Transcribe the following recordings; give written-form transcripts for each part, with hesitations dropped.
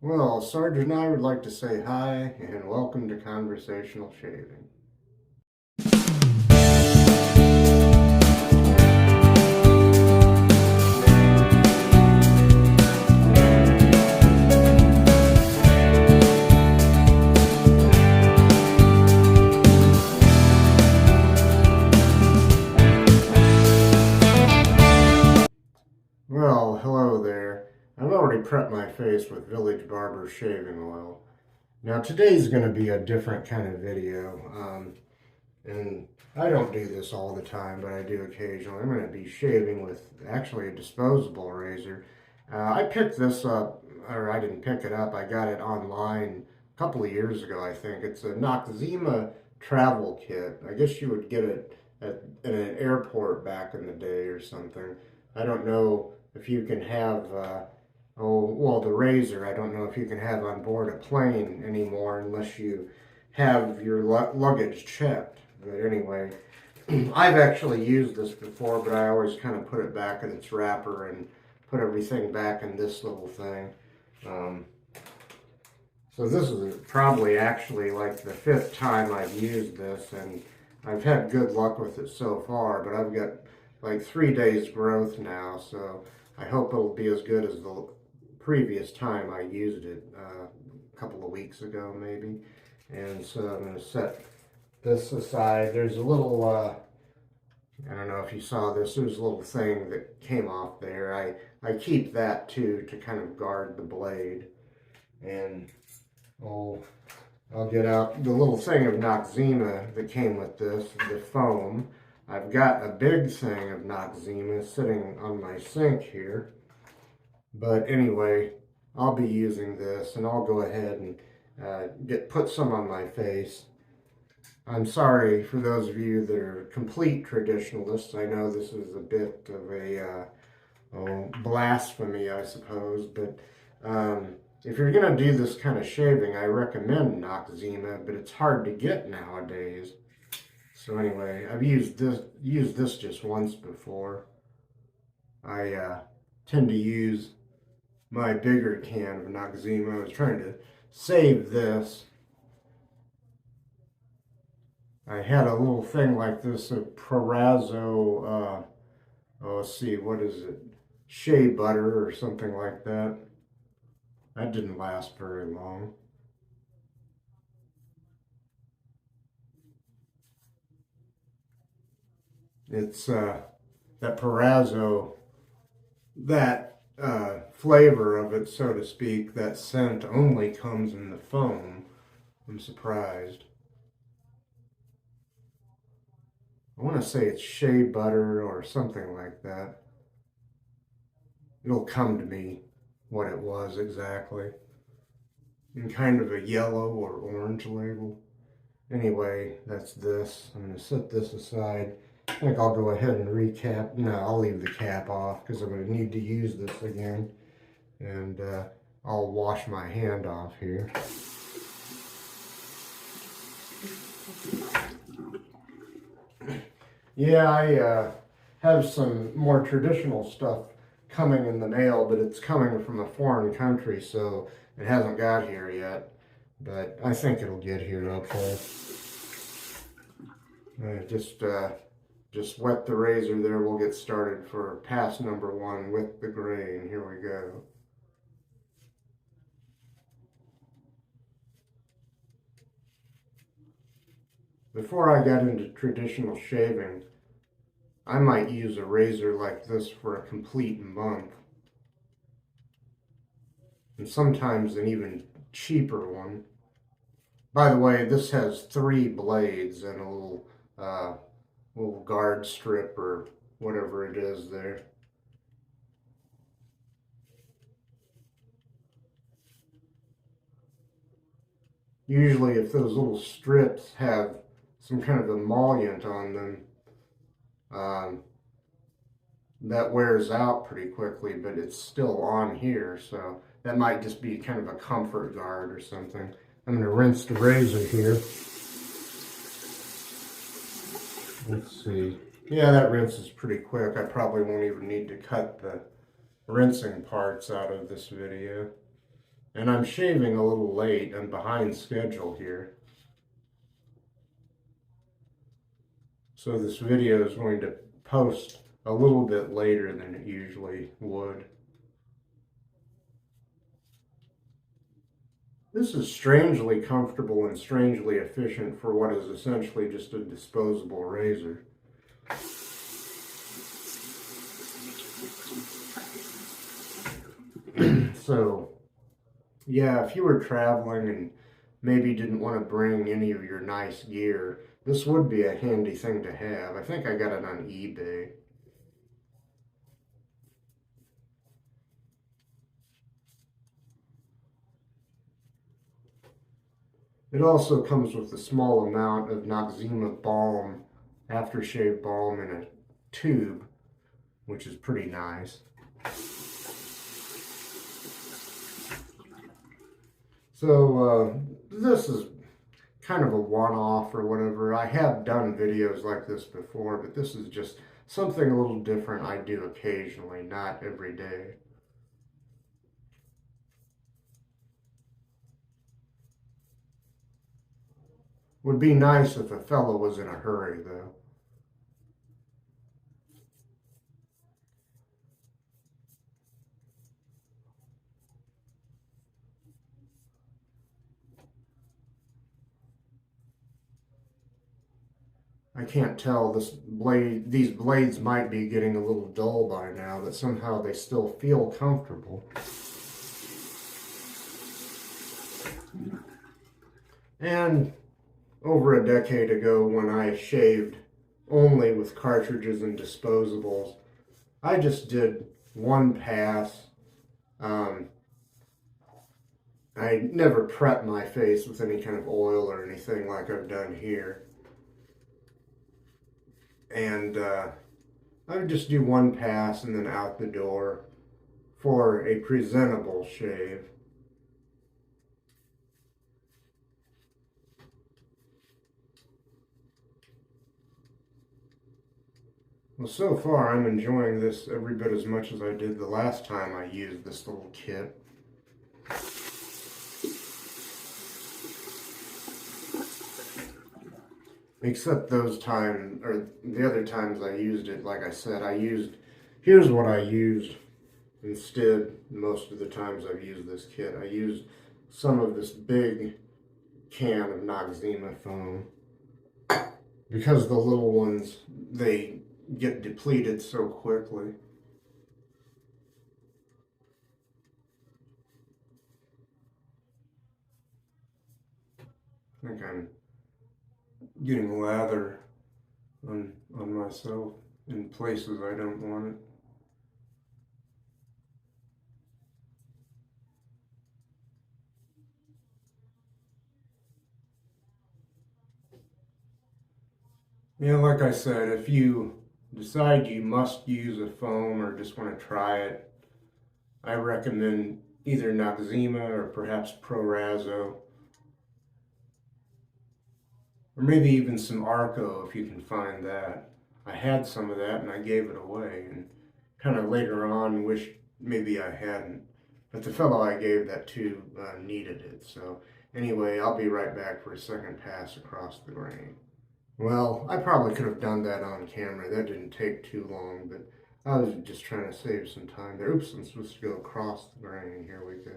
Well, Sarge and I would like to say hi and welcome to Conversational Shaving. Well, hello there. I've already prepped my face with Village Barber shaving oil. Now today's going to be a different kind of video, and I don't do this all the time, but I do occasionally. I'm going to be shaving with actually a disposable razor. I picked this up, or I didn't pick it up, I got it online a couple of years ago, I think. It's a Noxzema travel kit. I guess you would get it at an airport back in the day or something. I don't know if you can have, the razor, I don't know if you can have on board a plane anymore unless you have your luggage checked. But anyway, I've actually used this before, but I always kind of put it back in its wrapper and put everything back in this little thing. So this is probably actually like the 5th time I've used this, and I've had good luck with it so far, but I've got like 3 days growth now, so I hope it'll be as good as the previous time I used it a couple of weeks ago maybe. And so I'm going to set this aside. There's a little, I don't know if you saw this, there's a little thing that came off there. I keep that too to kind of guard the blade. And I'll get out the little thing of Noxzema that came with this, the foam. I've got a big thing of Noxzema sitting on my sink here. But anyway, I'll be using this, and I'll go ahead and put some on my face. I'm sorry for those of you that are complete traditionalists. I know this is a bit of a blasphemy, I suppose, but if you're going to do this kind of shaving, I recommend Noxzema, but it's hard to get nowadays. So anyway, I've used this just once before. I tend to use my bigger can of Noxzema. I was trying to save this. I had a little thing like this of Prorazzo, let's see, what is it? Shea butter or something like that. That didn't last very long. It's that Prorazzo, that flavor of it, so to speak, that scent only comes in the foam. I'm surprised. I want to say it's shea butter or something like that. It'll come to me what it was exactly. In kind of a yellow or orange label. Anyway, that's this. I'm going to set this aside. I think I'll go ahead and recap. No, I'll leave the cap off because I'm going to need to use this again. And I'll wash my hand off here. Yeah, I have some more traditional stuff coming in the mail, but it's coming from a foreign country, so it hasn't got here yet. But I think it'll get here okay. Just wet the razor there. We'll get started for pass number 1 with the grain. Here we go. Before I got into traditional shaving, I might use a razor like this for a complete month. And sometimes an even cheaper one. By the way, this has 3 blades and a little guard strip or whatever it is there. Usually if those little strips have some kind of emollient on them, that wears out pretty quickly, but it's still on here, so that might just be kind of a comfort guard or something. I'm going to rinse the razor here. Let's see. Yeah, that rinses pretty quick. I probably won't even need to cut the rinsing parts out of this video. And I'm shaving a little late. I'm behind schedule here. So this video is going to post a little bit later than it usually would. This is strangely comfortable and strangely efficient for what is essentially just a disposable razor. So, yeah, if you were traveling and maybe didn't want to bring any of your nice gear, this would be a handy thing to have. I think I got it on eBay. It also comes with a small amount of Noxzema balm, aftershave balm in a tube, which is pretty nice. So this is kind of a one-off or whatever. I have done videos like this before, but this is just something a little different I do occasionally, not every day. Would be nice if a fellow was in a hurry, though. I can't tell, these blades might be getting a little dull by now, but somehow they still feel comfortable. And over a decade ago, when I shaved only with cartridges and disposables, I just did one pass. I never prepped my face with any kind of oil or anything like I've done here. And I would just do one pass and then out the door for a presentable shave. Well, so far I'm enjoying this every bit as much as I did the last time I used this little kit. Except those times, or the other times I used it, like I said, here's what I used instead most of the times I've used this kit. I used some of this big can of Noxzema foam. Because the little ones, they get depleted so quickly. I think I'm getting lather on myself in places I don't want it. Yeah, like I said, if you decide you must use a foam or just want to try it, I recommend either Noxzema or perhaps Pro-Razo. Or maybe even some Arco if you can find that. I had some of that and I gave it away, and kind of later on wished maybe I hadn't. But the fellow I gave that to needed it. So anyway, I'll be right back for a second pass across the grain. Well, I probably could have done that on camera. That didn't take too long, but I was just trying to save some time there. Oops, I'm supposed to go across the grain. Here we go.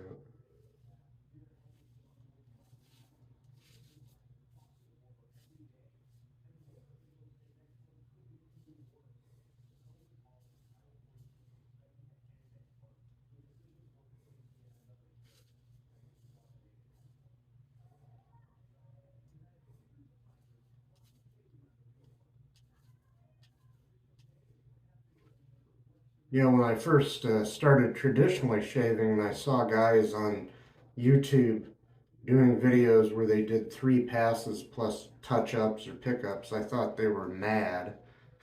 You know, when I first started traditionally shaving, and I saw guys on YouTube doing videos where they did 3 passes plus touch-ups or pickups, I thought they were mad.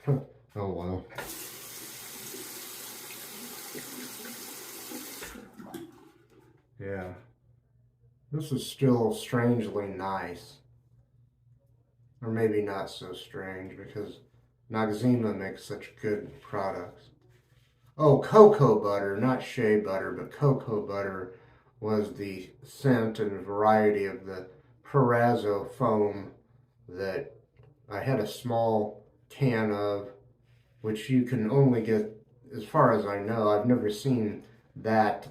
Oh well. Yeah. This is still strangely nice. Or maybe not so strange, because Noxzema makes such good products. Oh, cocoa butter, not shea butter, but cocoa butter was the scent and variety of the Perazzo foam that I had a small can of, which you can only get, as far as I know, I've never seen that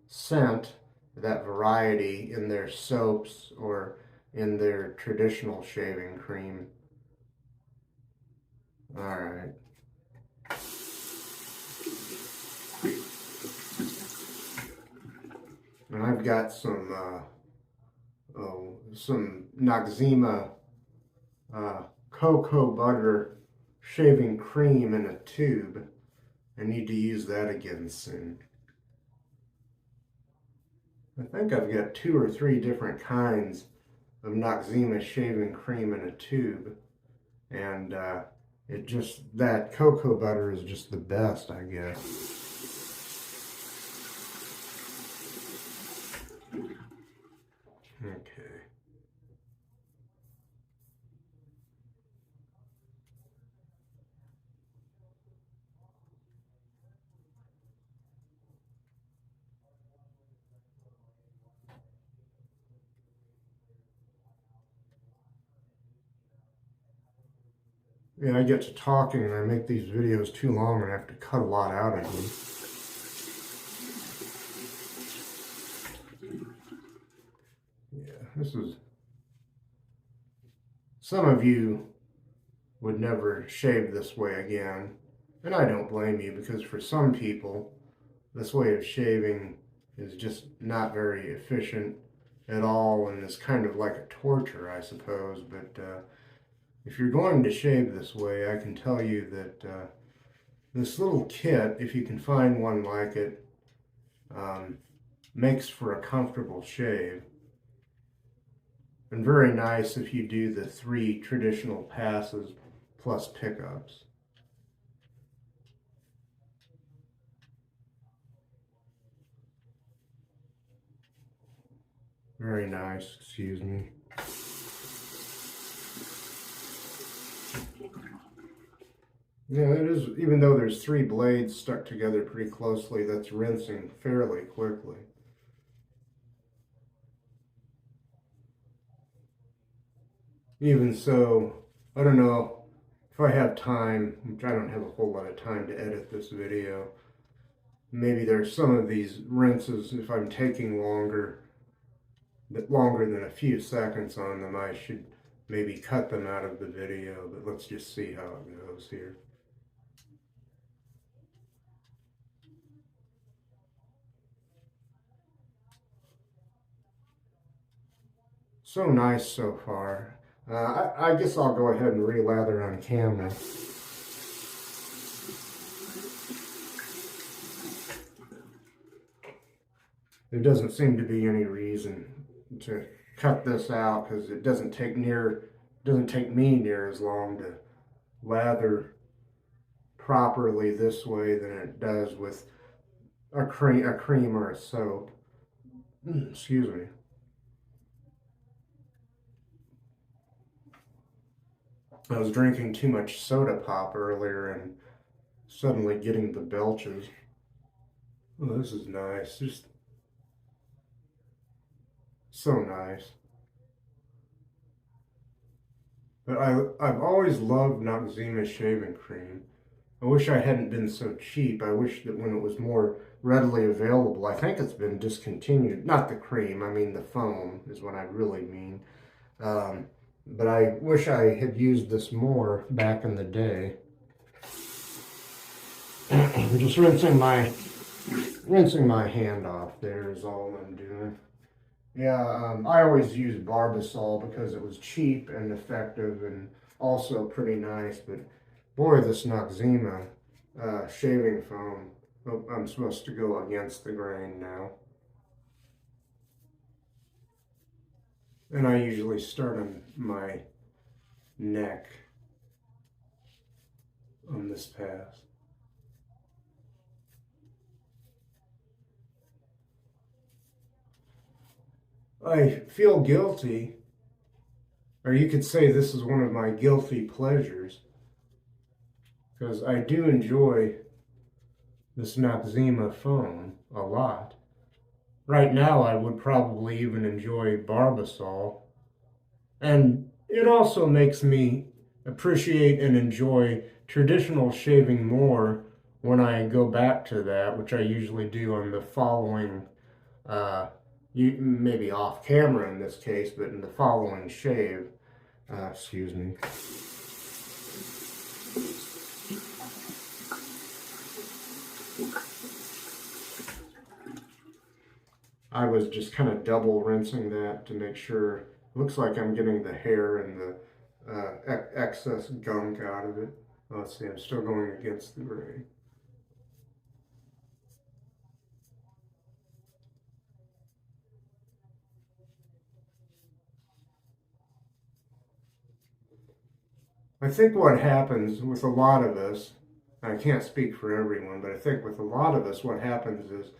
scent, that variety in their soaps or in their traditional shaving cream. All right. And I've got some Noxzema cocoa butter shaving cream in a tube. I need to use that again soon. I think I've got 2 or 3 different kinds of Noxzema shaving cream in a tube, and that cocoa butter is just the best, I guess. Okay. Yeah, I get to talking and I make these videos too long and I have to cut a lot out of them. Yeah, some of you would never shave this way again, and I don't blame you, because for some people, this way of shaving is just not very efficient at all and is kind of like a torture, I suppose. But if you're going to shave this way, I can tell you that this little kit, if you can find one like it, makes for a comfortable shave. And very nice if you do the 3 traditional passes plus pickups. Very nice, excuse me. Yeah, it is, even though there's 3 blades stuck together pretty closely, that's rinsing fairly quickly. Even so, I don't know if I have time, which I don't have a whole lot of time to edit this video. Maybe there's some of these rinses, if I'm taking longer than a few seconds on them, I should maybe cut them out of the video, but let's just see how it goes here. So nice so far. I guess I'll go ahead and re-lather on camera. There doesn't seem to be any reason to cut this out, because it doesn't take me near as long to lather properly this way than it does with a cream or a soap. Excuse me. I was drinking too much soda pop earlier and suddenly getting the belches. Oh, this is nice. Just so nice. But I've always loved Noxzema shaving cream. I wish I hadn't been so cheap. I wish that when it was more readily available, I think it's been discontinued. Not the cream, I mean the foam is what I really mean. But I wish I had used this more back in the day. I'm just rinsing my hand off there is all I'm doing. Yeah, I always used Barbasol because it was cheap and effective and also pretty nice. But boy, this Noxzema shaving foam, oh, I'm supposed to go against the grain now. And I usually start on my neck on this pass. I feel guilty, or you could say this is one of my guilty pleasures, because I do enjoy this Noxzema foam a lot. Right now, I would probably even enjoy Barbasol. And it also makes me appreciate and enjoy traditional shaving more when I go back to that, which I usually do on the following, maybe off camera in this case, but in the following shave. Excuse me. I was just kind of double rinsing that to make sure. Looks like I'm getting the hair and the excess gunk out of it. Let's see, I'm still going against the grain. I think what happens with a lot of us, I can't speak for everyone, but I think with a lot of us, what happens is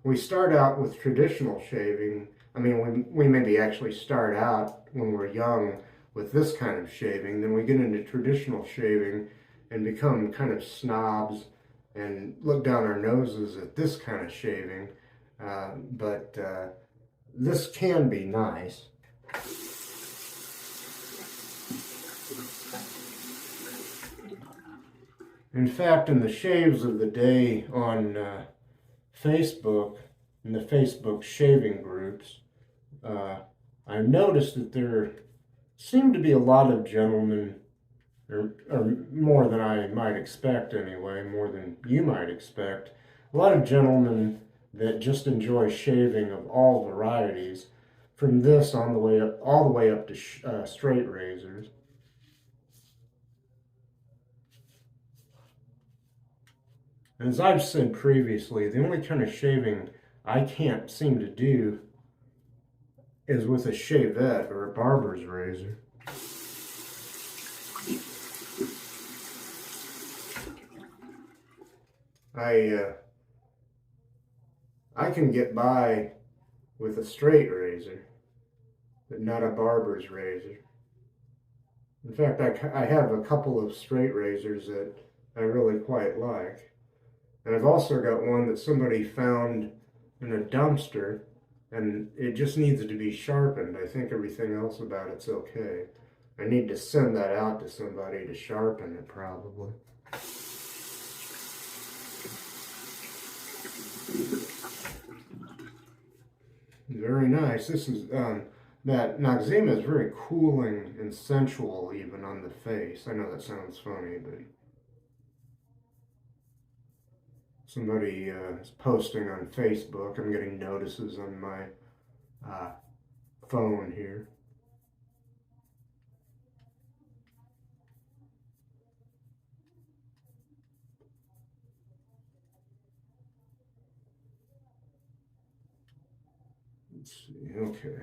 we start out with traditional shaving. I mean, we maybe actually start out when we're young with this kind of shaving, then we get into traditional shaving and become kind of snobs and look down our noses at this kind of shaving. But this can be nice. In fact, in the shaves of the day on Facebook, in the Facebook shaving groups, I noticed that there seemed to be a lot of gentlemen, or more than I might expect anyway, more than you might expect, a lot of gentlemen that just enjoy shaving of all varieties, from this on the way up, all the way up to straight razors. And as I've said previously, the only kind of shaving I can't seem to do is with a shavette or a barber's razor. I can get by with a straight razor, but not a barber's razor. In fact, I have a couple of straight razors that I really quite like. And I've also got one that somebody found in a dumpster, and it just needs to be sharpened. I think everything else about it's okay. I need to send that out to somebody to sharpen it, probably. Very nice. This is, that Noxzema is very cooling and sensual even on the face. I know that sounds funny, but somebody is posting on Facebook. I'm getting notices on my phone here. Let's see, okay.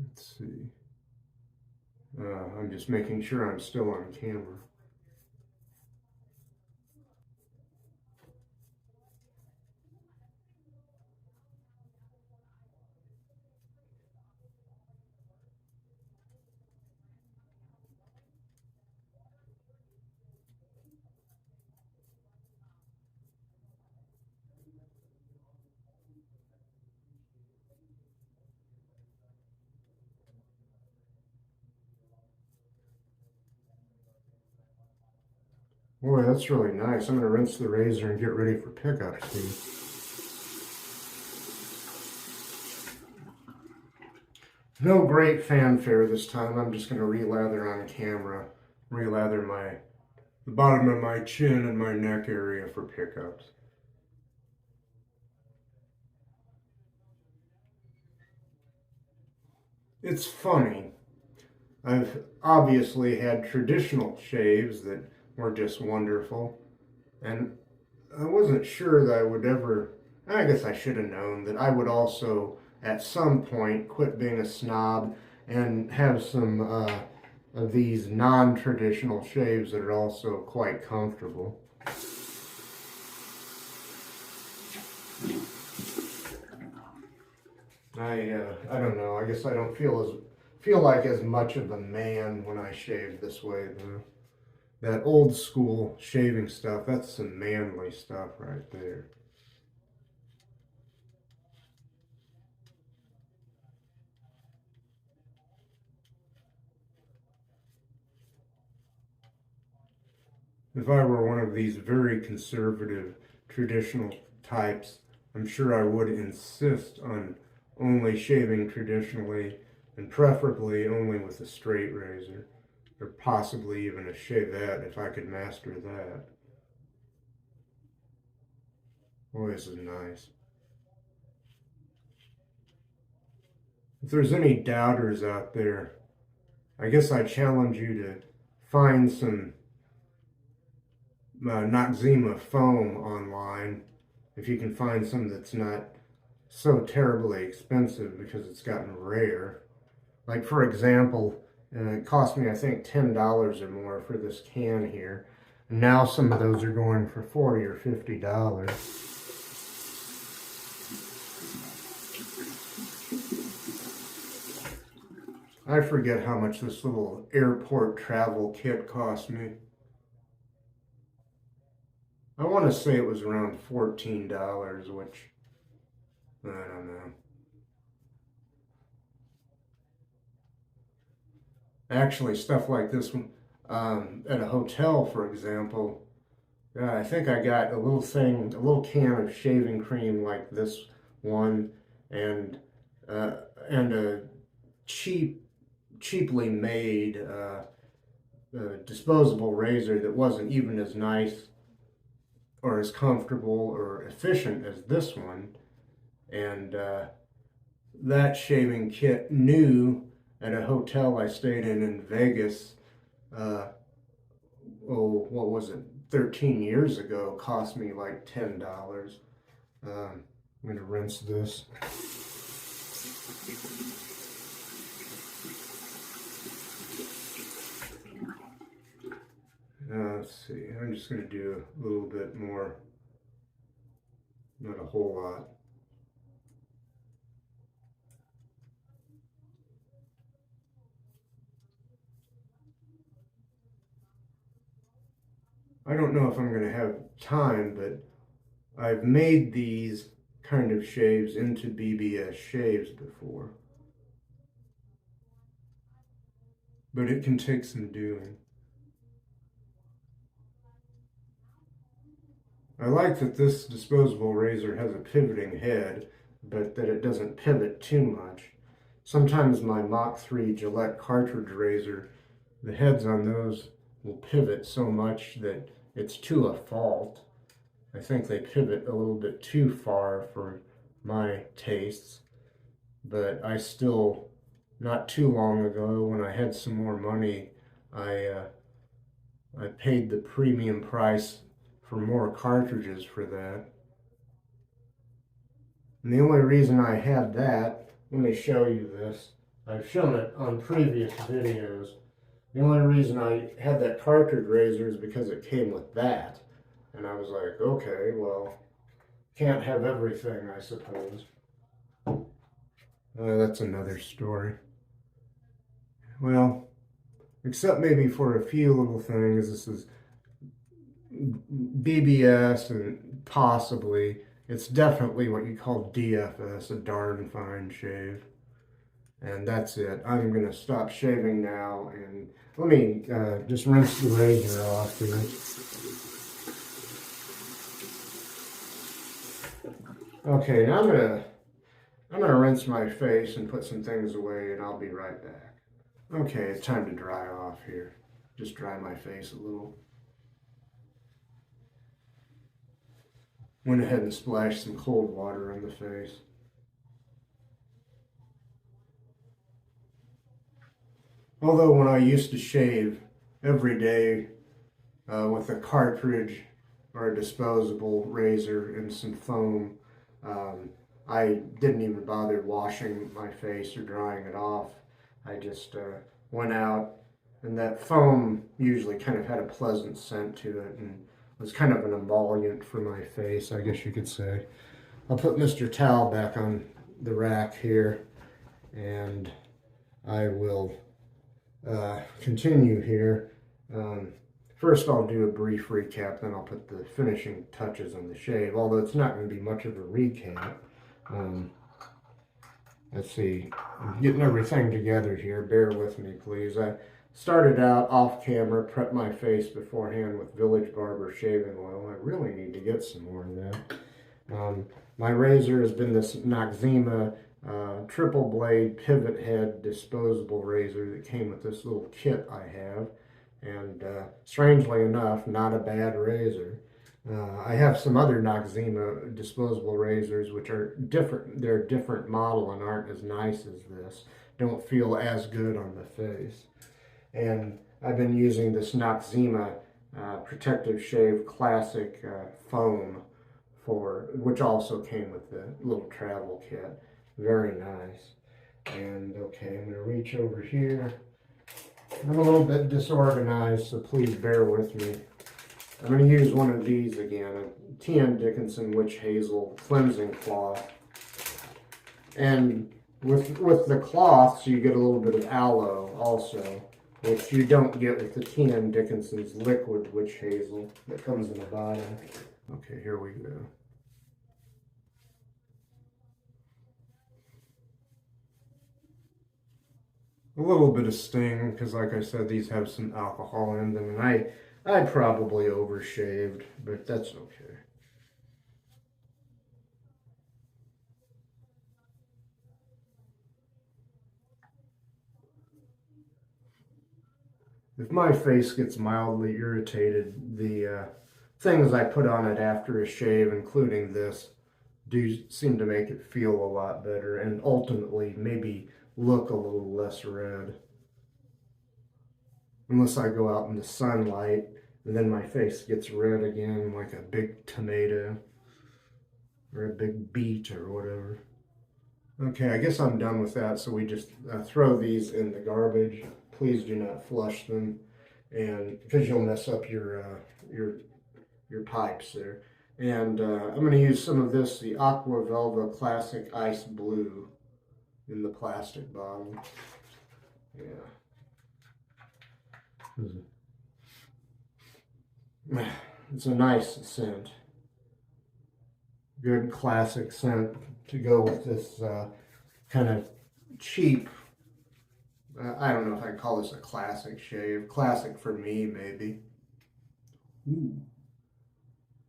Let's see. I'm just making sure I'm still on camera. Boy, that's really nice. I'm going to rinse the razor and get ready for pickup, Steve. No great fanfare this time. I'm just going to relather on camera. Relather the bottom of my chin and my neck area for pickups. It's funny. I've obviously had traditional shaves that were just wonderful. And I wasn't sure that I would ever, I guess I should have known that I would also at some point quit being a snob and have some of these non-traditional shaves that are also quite comfortable. I don't know. I guess I don't feel feel like as much of a man when I shave this way though. That old school shaving stuff, that's some manly stuff right there. If I were one of these very conservative, traditional types, I'm sure I would insist on only shaving traditionally and preferably only with a straight razor, or possibly even a shavette if I could master that. Boy, this is nice. If there's any doubters out there, I guess I challenge you to find some Noxzema foam online, if you can find some that's not so terribly expensive, because it's gotten rare. Like for example, it cost me I think $10 or more for this can here. And now some of those are going for $40 or $50. I forget how much this little airport travel kit cost me. I want to say it was around $14, which I don't know. Actually, stuff like this one at a hotel, for example, I think I got a little thing, a little can of shaving cream like this one, and a cheaply made disposable razor that wasn't even as nice or as comfortable or efficient as this one. And that shaving kit, new at a hotel I stayed in Vegas, oh, what was it, 13 years ago, cost me like $10. I'm going to rinse this. Let's see, I'm just going to do a little bit more, not a whole lot. I don't know if I'm going to have time, but I've made these kind of shaves into BBS shaves before. But it can take some doing. I like that this disposable razor has a pivoting head, but that it doesn't pivot too much. Sometimes my Mach 3 Gillette cartridge razor, the heads on those will pivot so much that it's to a fault. I think they pivot a little bit too far for my tastes, but I still, not too long ago when I had some more money, I paid the premium price for more cartridges for that. And the only reason I had that, let me show you this. I've shown it on previous videos. The only reason I had that cartridge razor is because it came with that. And I was like, okay, well, can't have everything, I suppose. That's another story. Well, except maybe for a few little things. This is BBS and possibly, it's definitely what you call DFS, a darn fine shave. And that's it. I'm going to stop shaving now, and let me just rinse the razor off here. Okay, now I'm gonna rinse my face and put some things away, and I'll be right back. Okay, it's time to dry off here. Just dry my face a little. Went ahead and splashed some cold water on the face. Although when I used to shave every day with a cartridge or a disposable razor and some foam, I didn't even bother washing my face or drying it off. I just went out, and that foam usually kind of had a pleasant scent to it and was kind of an emollient for my face, I guess you could say. I'll put Mr. Towel back on the rack here, and I will continue here. First I'll do a brief recap, then I'll put the finishing touches on the shave, although it's not going to be much of a recap. Let's see, I'm getting everything together here, bear with me please. I started out off camera, prepped my face beforehand with Village Barber shaving oil. I really need to get some more of that. My razor has been this Noxzema triple blade pivot head disposable razor that came with this little kit I have. And strangely enough, not a bad razor. I have some other Noxzema disposable razors which are different. They're a different model and aren't as nice as this. Don't feel as good on the face. And I've been using this Noxzema Protective Shave Classic foam which also came with the little travel kit. Very nice. And okay, I'm going to reach over here. I'm a little bit disorganized, so please bear with me. I'm going to use one of these again, a TN Dickinson Witch Hazel cleansing cloth. And with the cloths, you get a little bit of aloe also, which you don't get with the TN Dickinson's liquid witch hazel that comes in a bottle. Okay, here we go. A little bit of sting, because like I said, these have some alcohol in them, and I probably overshaved, but that's okay. If my face gets mildly irritated, the things I put on it after a shave, including this, do seem to make it feel a lot better and ultimately maybe look a little less red. Unless I go out in the sunlight and then my face gets red again like a big tomato or a big beet or whatever. Okay, I guess I'm done with that, so we just throw these in the garbage. Please do not flush them, and because you'll mess up your pipes there. And I'm going to use some of this, the Aqua Velva Classic Ice Blue, in the plastic bottle. Yeah. It's a nice scent. Good classic scent to go with this kind of cheap, I don't know if I'd call this a classic shave. Classic for me, maybe. Ooh.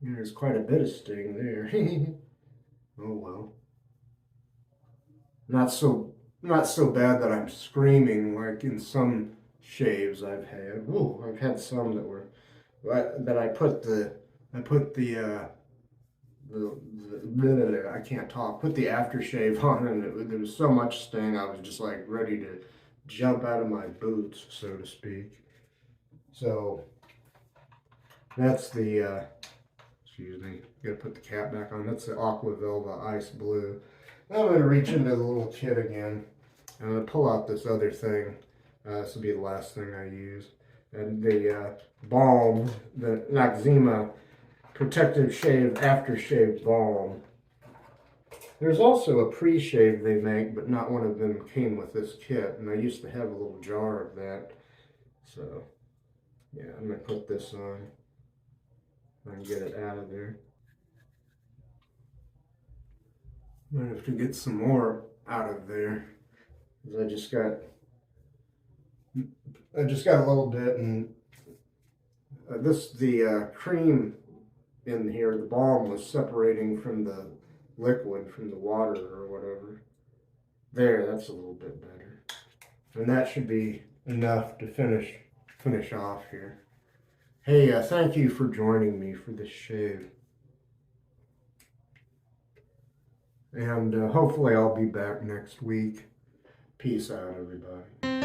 There's quite a bit of sting there. Oh well. Not so bad that I'm screaming like in some shaves I've had. Oh, I've had some that were that I put the I can't talk. Put the aftershave on, and there was so much sting. I was just like ready to jump out of my boots, so to speak. So that's the excuse me. Got to put the cap back on. That's the Aqua Velva Ice Blue. Now I'm going to reach into the little kit again. I'm going to pull out this other thing. This will be the last thing I use. And the balm, the Noxzema Protective Shave Aftershave Balm. There's also a pre-shave they make, but not one of them came with this kit. And I used to have a little jar of that. So, yeah, I'm going to put this on and get it out of there. I might have to get some more out of there, because I just got a little bit, and the cream in here, the balm was separating from the liquid, from the water or whatever. There, that's a little bit better, and that should be enough to finish off here. Hey, thank you for joining me for this shave. And hopefully I'll be back next week. Peace out, everybody.